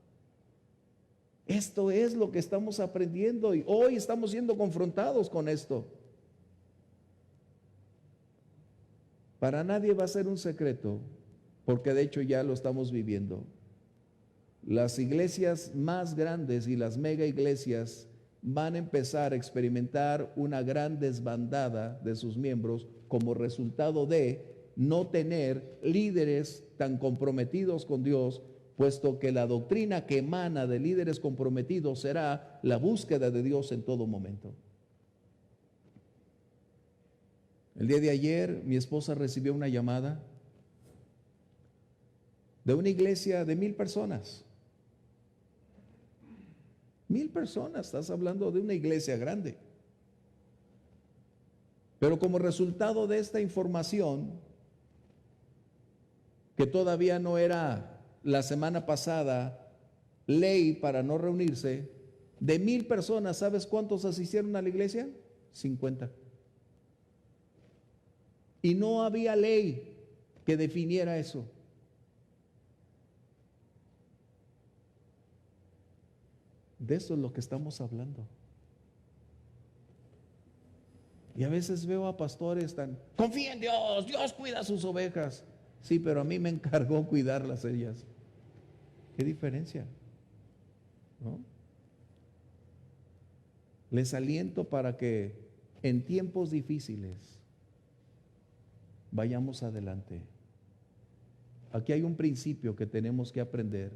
Esto es lo que estamos aprendiendo y hoy estamos siendo confrontados con esto. Para nadie va a ser un secreto, porque de hecho ya lo estamos viviendo. Las iglesias más grandes y las mega iglesias van a empezar a experimentar una gran desbandada de sus miembros como resultado de no tener líderes tan comprometidos con Dios, puesto que la doctrina que emana de líderes comprometidos será la búsqueda de Dios en todo momento. El día de ayer mi esposa recibió una llamada de una iglesia de 1,000 personas. 1,000 personas, estás hablando de una iglesia grande. Pero como resultado de esta información, que todavía no era la semana pasada ley para no reunirse, de 1,000 personas, ¿sabes cuántos asistieron a la iglesia? 50. Y no había ley que definiera eso. De eso es lo que estamos hablando. Y a veces veo a pastores tan, confía en Dios, Dios cuida sus ovejas. Sí, pero a mí me encargó cuidarlas ellas. ¿Qué diferencia? ¿No? Les aliento para que en tiempos difíciles vayamos adelante. Aquí hay un principio que tenemos que aprender.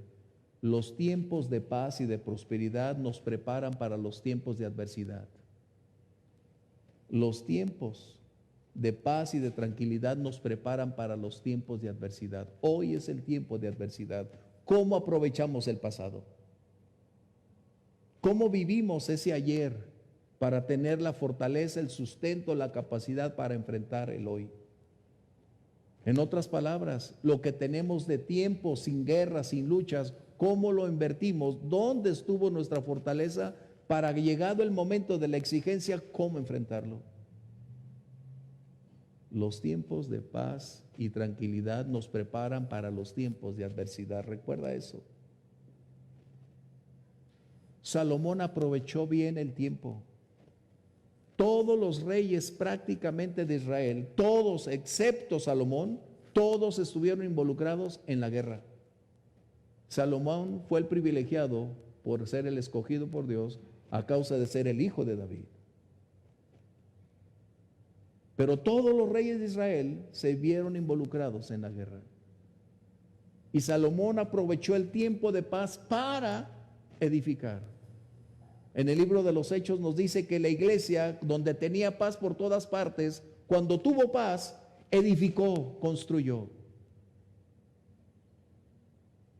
Los tiempos de paz y de prosperidad nos preparan para los tiempos de adversidad. Los tiempos de paz y de tranquilidad nos preparan para los tiempos de adversidad. Hoy es el tiempo de adversidad. ¿Cómo aprovechamos el pasado? ¿Cómo vivimos ese ayer para tener la fortaleza, el sustento, la capacidad para enfrentar el hoy? En otras palabras, lo que tenemos de tiempo, sin guerras, sin luchas, ¿cómo lo invertimos? ¿Dónde estuvo nuestra fortaleza para, llegado el momento de la exigencia, cómo enfrentarlo? Los tiempos de paz y tranquilidad nos preparan para los tiempos de adversidad. Recuerda eso. Salomón aprovechó bien el tiempo. Todos los reyes prácticamente de Israel, todos excepto Salomón, todos estuvieron involucrados en la guerra. Salomón fue el privilegiado por ser el escogido por Dios a causa de ser el hijo de David. Pero todos los reyes de Israel se vieron involucrados en la guerra. Y Salomón aprovechó el tiempo de paz para edificar. En el libro de los Hechos nos dice que la iglesia, donde tenía paz por todas partes, cuando tuvo paz, edificó, construyó.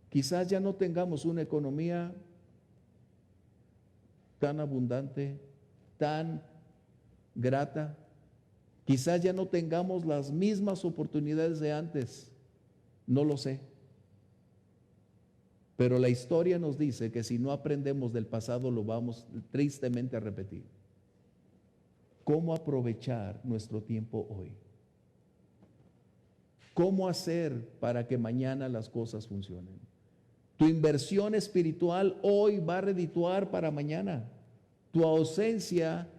Quizás ya no tengamos una economía tan abundante, tan grata. Quizás ya no tengamos las mismas oportunidades de antes. No lo sé. Pero la historia nos dice que si no aprendemos del pasado, lo vamos tristemente a repetir. ¿Cómo aprovechar nuestro tiempo hoy? ¿Cómo hacer para que mañana las cosas funcionen? Tu inversión espiritual hoy va a redituar para mañana. Tu ausencia,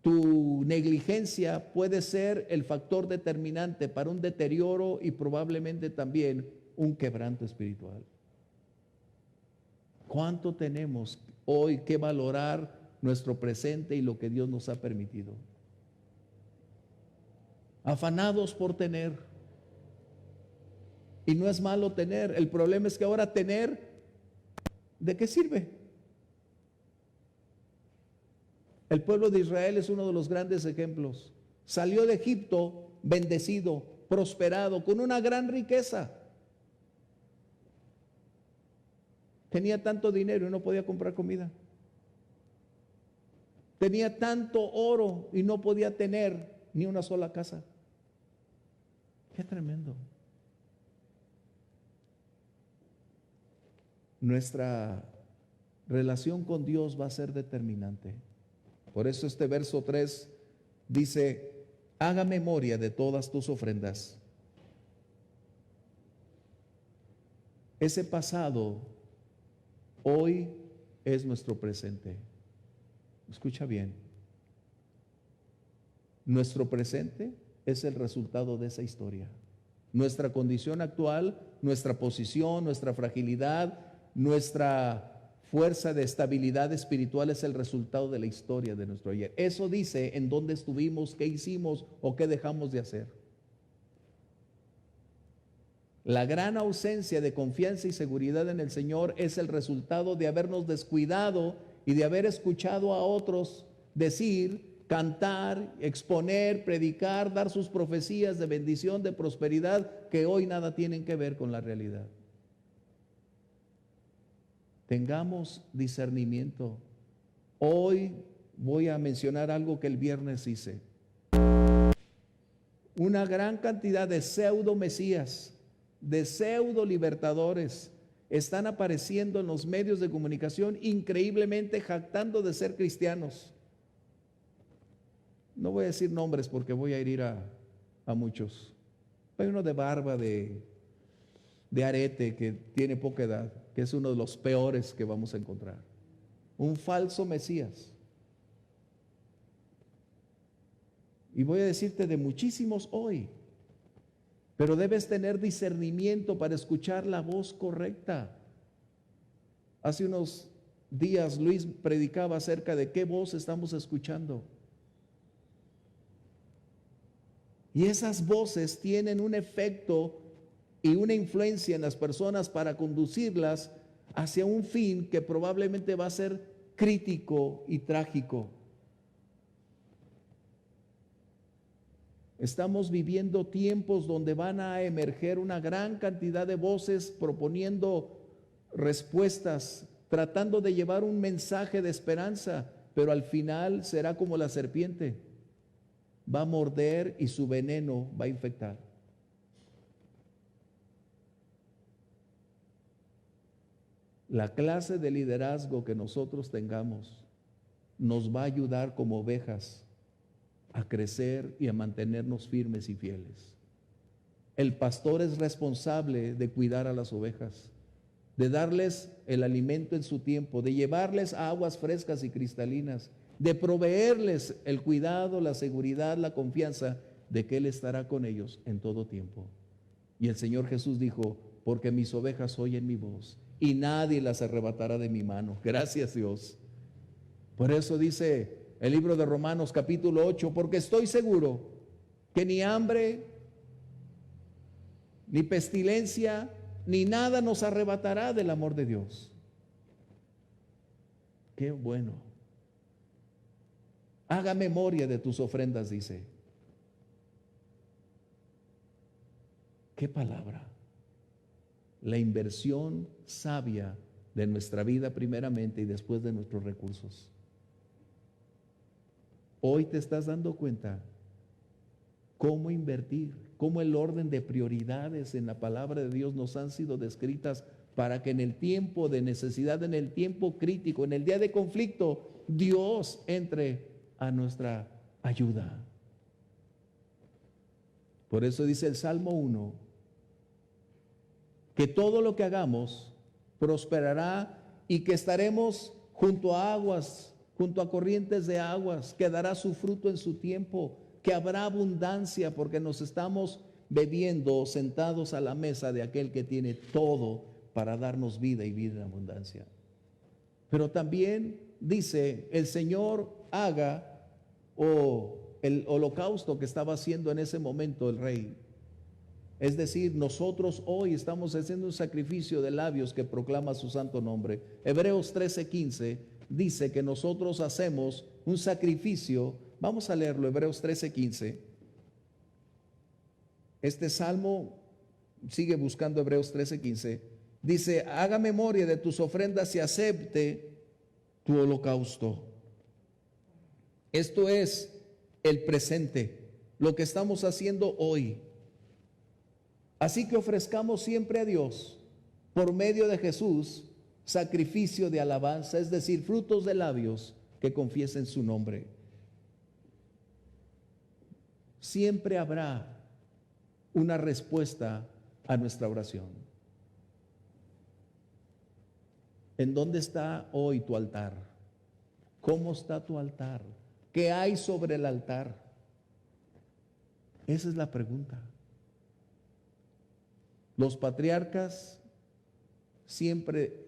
tu negligencia puede ser el factor determinante para un deterioro y probablemente también un quebranto espiritual. ¿Cuánto tenemos hoy que valorar nuestro presente y lo que Dios nos ha permitido? Afanados por tener. Y no es malo tener. El problema es que ahora tener, ¿de qué sirve? El pueblo de Israel es uno de los grandes ejemplos. Salió de Egipto bendecido, prosperado, con una gran riqueza. Tenía tanto dinero y no podía comprar comida. Tenía tanto oro y no podía tener ni una sola casa. Qué tremendo. Nuestra relación con Dios va a ser determinante. Por eso este verso 3 dice: haga memoria de todas tus ofrendas. Ese pasado hoy es nuestro presente. Escucha bien. Nuestro presente es el resultado de esa historia. Nuestra condición actual, nuestra posición, nuestra fragilidad, nuestra fuerza de estabilidad espiritual es el resultado de la historia de nuestro ayer. Eso dice en dónde estuvimos, qué hicimos o qué dejamos de hacer. La gran ausencia de confianza y seguridad en el Señor es el resultado de habernos descuidado y de haber escuchado a otros decir, cantar, exponer, predicar, dar sus profecías de bendición, de prosperidad, que hoy nada tienen que ver con la realidad. Tengamos discernimiento. Hoy voy a mencionar algo que el viernes hice. Una gran cantidad de pseudo mesías, de pseudo libertadores están apareciendo en los medios de comunicación increíblemente jactando de ser cristianos. No voy a decir nombres porque voy a herir a muchos. Hay uno de barba, de arete, que tiene poca edad, que es uno de los peores que vamos a encontrar. Un falso Mesías. Y voy a decirte de muchísimos hoy. Pero debes tener discernimiento para escuchar la voz correcta. Hace unos días Luis predicaba acerca de qué voz estamos escuchando. Y esas voces tienen un efecto y una influencia en las personas para conducirlas hacia un fin que probablemente va a ser crítico y trágico. Estamos viviendo tiempos donde van a emerger una gran cantidad de voces proponiendo respuestas, tratando de llevar un mensaje de esperanza, pero al final será como la serpiente. Va a morder y su veneno va a infectar. La clase de liderazgo que nosotros tengamos nos va a ayudar como ovejas a crecer y a mantenernos firmes y fieles. El pastor es responsable de cuidar a las ovejas, de darles el alimento en su tiempo, de llevarles aguas frescas y cristalinas, de proveerles el cuidado, la seguridad, la confianza de que Él estará con ellos en todo tiempo. Y el Señor Jesús dijo, porque mis ovejas oyen mi voz y nadie las arrebatará de mi mano. Gracias, Dios. Por eso dice el libro de Romanos capítulo 8, porque estoy seguro que ni hambre, ni pestilencia, ni nada nos arrebatará del amor de Dios. Qué bueno. Haga memoria de tus ofrendas, dice. ¿Qué palabra? La inversión sabia de nuestra vida primeramente y después de nuestros recursos. Hoy te estás dando cuenta cómo invertir, cómo el orden de prioridades en la palabra de Dios nos han sido descritas para que en el tiempo de necesidad, en el tiempo crítico, en el día de conflicto, Dios entre a nuestra ayuda. Por eso dice el Salmo 1, que todo lo que hagamos prosperará y que estaremos junto a aguas, junto a corrientes de aguas, que dará su fruto en su tiempo, que habrá abundancia porque nos estamos bebiendo sentados a la mesa de aquel que tiene todo para darnos vida y vida en abundancia. Pero también dice, el Señor haga el holocausto que estaba haciendo en ese momento el rey. Es decir, nosotros hoy estamos haciendo un sacrificio de labios que proclama su santo nombre. Hebreos 13:15 dice que nosotros hacemos un sacrificio. Vamos a leerlo, Hebreos 13:15. Este salmo sigue buscando Hebreos 13:15. Dice, haga memoria de tus ofrendas y acepte tu holocausto. Esto es el presente, lo que estamos haciendo hoy. Así que ofrezcamos siempre a Dios, por medio de Jesús, sacrificio de alabanza, es decir, frutos de labios que confiesen su nombre. Siempre habrá una respuesta a nuestra oración. ¿En dónde está hoy tu altar? ¿Cómo está tu altar? ¿Qué hay sobre el altar? Esa es la pregunta. Los patriarcas siempre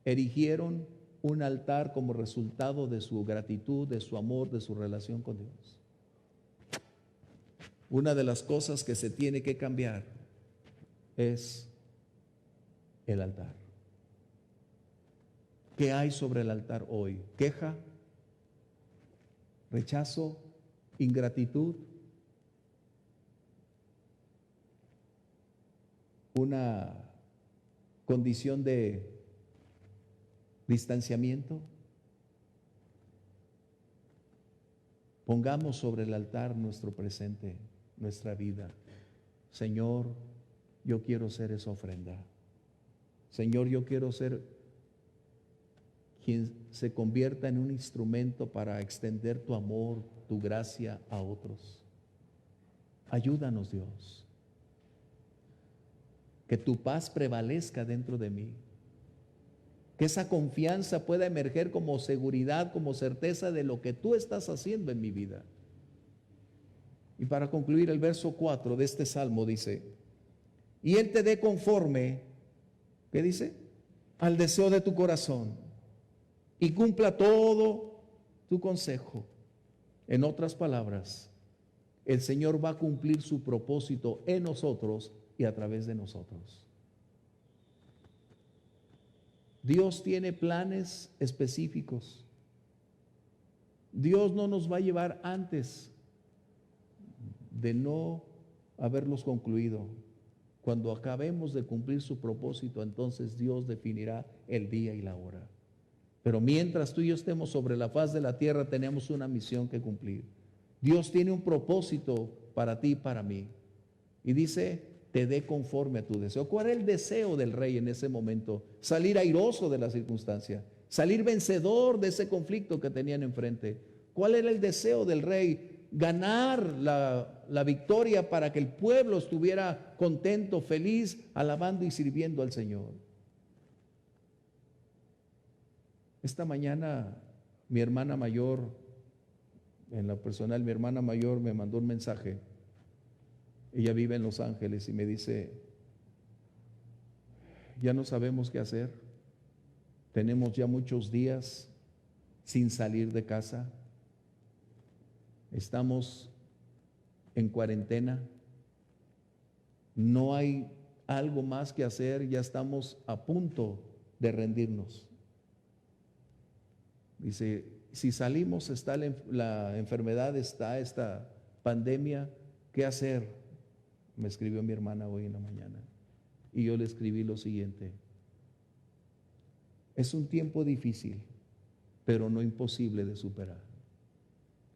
erigieron un altar como resultado de su gratitud, de su amor, de su relación con Dios. Una de las cosas que se tiene que cambiar es el altar. ¿Qué hay sobre el altar hoy? ¿Queja? ¿Rechazo? ¿Ingratitud? ¿Una condición de distanciamiento? Pongamos sobre el altar nuestro presente, nuestra vida. Señor, yo quiero ser esa ofrenda. Señor, yo quiero ser quien se convierta en un instrumento para extender tu amor, tu gracia a otros. Ayúdanos, Dios. Que tu paz prevalezca dentro de mí. Que esa confianza pueda emerger como seguridad, como certeza de lo que tú estás haciendo en mi vida. Y para concluir, el verso 4 de este salmo dice, y Él te dé conforme, ¿qué dice? Al deseo de tu corazón y cumpla todo tu consejo. En otras palabras, el Señor va a cumplir su propósito en nosotros y a través de nosotros. Dios tiene planes específicos. Dios no nos va a llevar antes de no haberlos concluido. Cuando acabemos de cumplir su propósito, entonces Dios definirá el día y la hora. Pero mientras tú y yo estemos sobre la faz de la tierra, tenemos una misión que cumplir. Dios tiene un propósito para ti y para mí. Y dice, te dé conforme a tu deseo. ¿Cuál era el deseo del rey en ese momento? Salir airoso de la circunstancia, salir vencedor de ese conflicto que tenían enfrente. ¿Cuál era el deseo del rey? Ganar la victoria para que el pueblo estuviera contento, feliz, alabando y sirviendo al Señor. Esta mañana mi hermana mayor, en lo personal mi hermana mayor me mandó un mensaje. Ella vive en Los Ángeles y me dice, ya no sabemos qué hacer. Tenemos ya muchos días sin salir de casa. Estamos en cuarentena. No hay algo más que hacer. Ya estamos a punto de rendirnos. Dice, si salimos, está la enfermedad, está esta pandemia, ¿qué hacer? Me escribió mi hermana hoy en la mañana. Y yo le escribí lo siguiente. Es un tiempo difícil, pero no imposible de superar.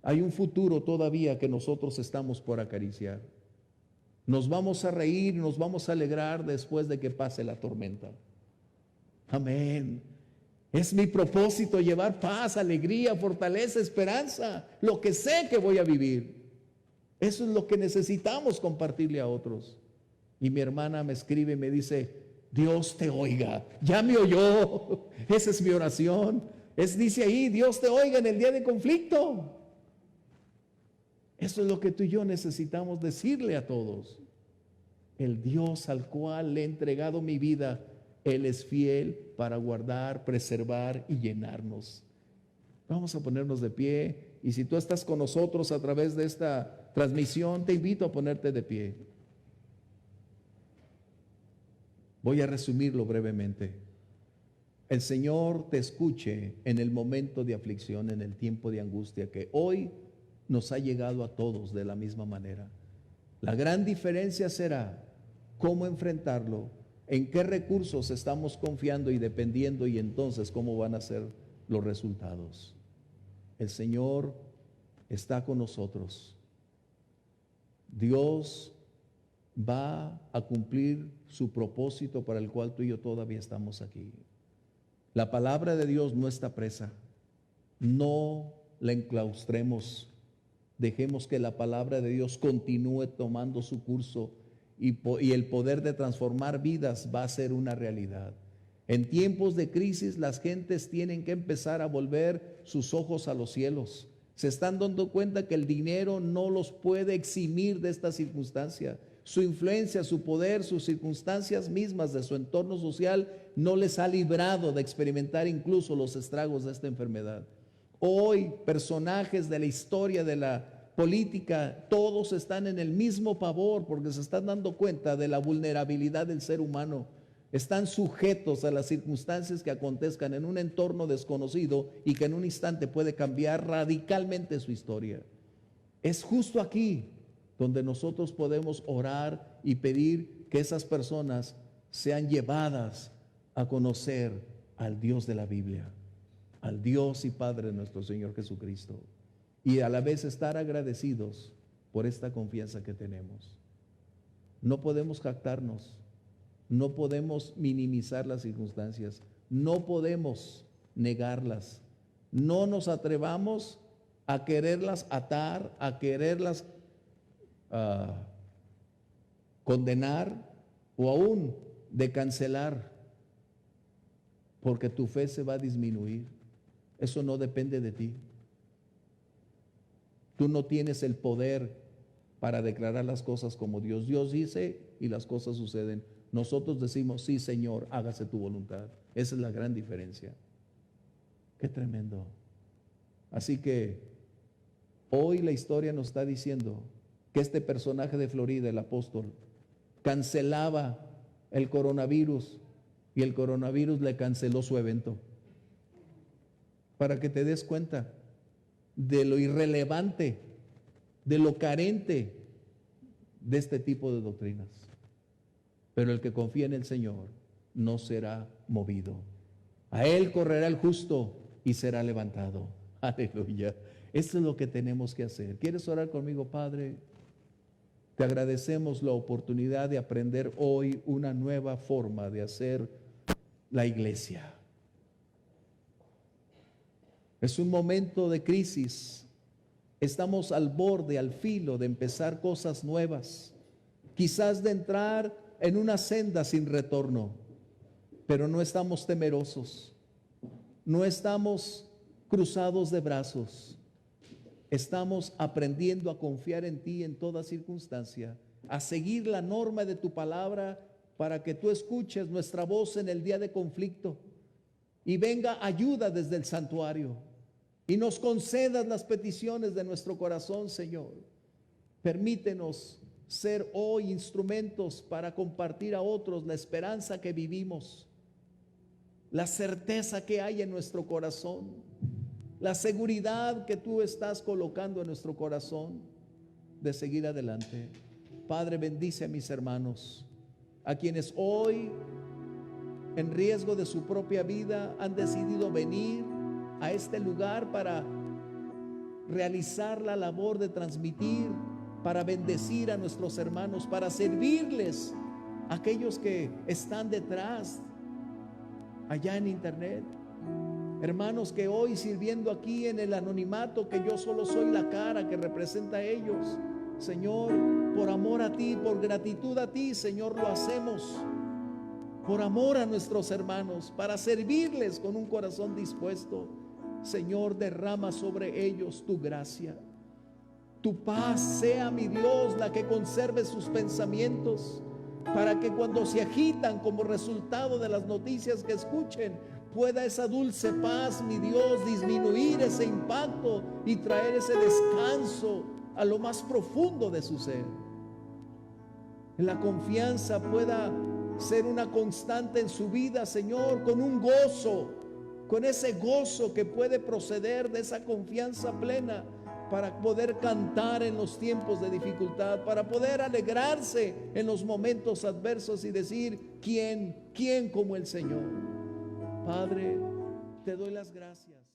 Hay un futuro todavía que nosotros estamos por acariciar. Nos vamos a reír, nos vamos a alegrar después de que pase la tormenta. Amén. Es mi propósito llevar paz, alegría, fortaleza, esperanza, lo que sé que voy a vivir. Eso es lo que necesitamos compartirle a otros. Y mi hermana me escribe y me dice, Dios te oiga, ya me oyó. Esa es mi oración. Dice ahí, Dios te oiga en el día de conflicto. Eso es lo que tú y yo necesitamos decirle a todos. El Dios al cual le he entregado mi vida, Él es fiel para guardar, preservar y llenarnos. Vamos a ponernos de pie. Y si tú estás con nosotros a través de esta transmisión, te invito a ponerte de pie. Voy a resumirlo brevemente. El Señor te escuche en el momento de aflicción, en el tiempo de angustia que hoy nos ha llegado a todos de la misma manera. La gran diferencia será cómo enfrentarlo, en qué recursos estamos confiando y dependiendo, y entonces cómo van a ser los resultados. El Señor está con nosotros. Dios va a cumplir su propósito para el cual tú y yo todavía estamos aquí. La palabra de Dios no está presa. No la enclaustremos. Dejemos que la palabra de Dios continúe tomando su curso y el poder de transformar vidas va a ser una realidad. En tiempos de crisis las gentes tienen que empezar a volver sus ojos a los cielos. Se están dando cuenta que el dinero no los puede eximir de esta circunstancia. Su influencia, su poder, sus circunstancias mismas de su entorno social no les ha librado de experimentar incluso los estragos de esta enfermedad. Hoy, personajes de la historia de la política, todos están en el mismo pavor porque se están dando cuenta de la vulnerabilidad del ser humano. Están sujetos a las circunstancias que acontezcan en un entorno desconocido y que en un instante puede cambiar radicalmente su historia. Es justo aquí donde nosotros podemos orar y pedir que esas personas sean llevadas a conocer al Dios de la Biblia, al Dios y Padre de nuestro Señor Jesucristo, y a la vez estar agradecidos por esta confianza que tenemos. No podemos jactarnos, no podemos minimizar las circunstancias, no podemos negarlas, no nos atrevamos a quererlas atar, a quererlas condenar o aún de cancelar, porque tu fe se va a disminuir. Eso no depende de ti. Tú no tienes el poder para declarar las cosas como Dios. Dios dice y las cosas suceden. Nosotros decimos, sí, Señor, hágase tu voluntad. Esa es la gran diferencia. Qué tremendo. Así que hoy la historia nos está diciendo que este personaje de Florida, el apóstol, cancelaba el coronavirus y el coronavirus le canceló su evento. Para que te des cuenta de lo irrelevante, de lo carente de este tipo de doctrinas. Pero el que confía en el Señor no será movido. A Él correrá el justo y será levantado. Aleluya. Esto es lo que tenemos que hacer. ¿Quieres orar conmigo, Padre? Te agradecemos la oportunidad de aprender hoy una nueva forma de hacer la iglesia. Es un momento de crisis. Estamos al borde, al filo de empezar cosas nuevas. Quizás de entrar en una senda sin retorno. Pero no estamos temerosos. No estamos cruzados de brazos. Estamos aprendiendo a confiar en ti en toda circunstancia, a seguir la norma de tu palabra para que tú escuches nuestra voz en el día de conflicto y venga ayuda desde el santuario y nos concedas las peticiones de nuestro corazón, Señor. Permítenos ser hoy instrumentos para compartir a otros la esperanza que vivimos, la certeza que hay en nuestro corazón, la seguridad que tú estás colocando en nuestro corazón de seguir adelante. Padre, bendice a mis hermanos, a quienes hoy, en riesgo de su propia vida, han decidido venir a este lugar para realizar la labor de transmitir, para bendecir a nuestros hermanos, para servirles a aquellos que están detrás, allá en internet. Hermanos que hoy sirviendo aquí en el anonimato, que yo solo soy la cara que representa a ellos, Señor, por amor a ti, por gratitud a ti, Señor, lo hacemos. Por amor a nuestros hermanos, para servirles con un corazón dispuesto. Señor, derrama sobre ellos tu gracia. Tu paz sea, mi Dios, la que conserve sus pensamientos, para que cuando se agitan como resultado de las noticias que escuchen, pueda esa dulce paz, mi Dios, disminuir ese impacto y traer ese descanso a lo más profundo de su ser. La confianza pueda ser una constante en su vida, Señor, con un gozo, con ese gozo que puede proceder de esa confianza plena, para poder cantar en los tiempos de dificultad, para poder alegrarse en los momentos adversos y decir, ¿quién como el Señor? Padre, te doy las gracias.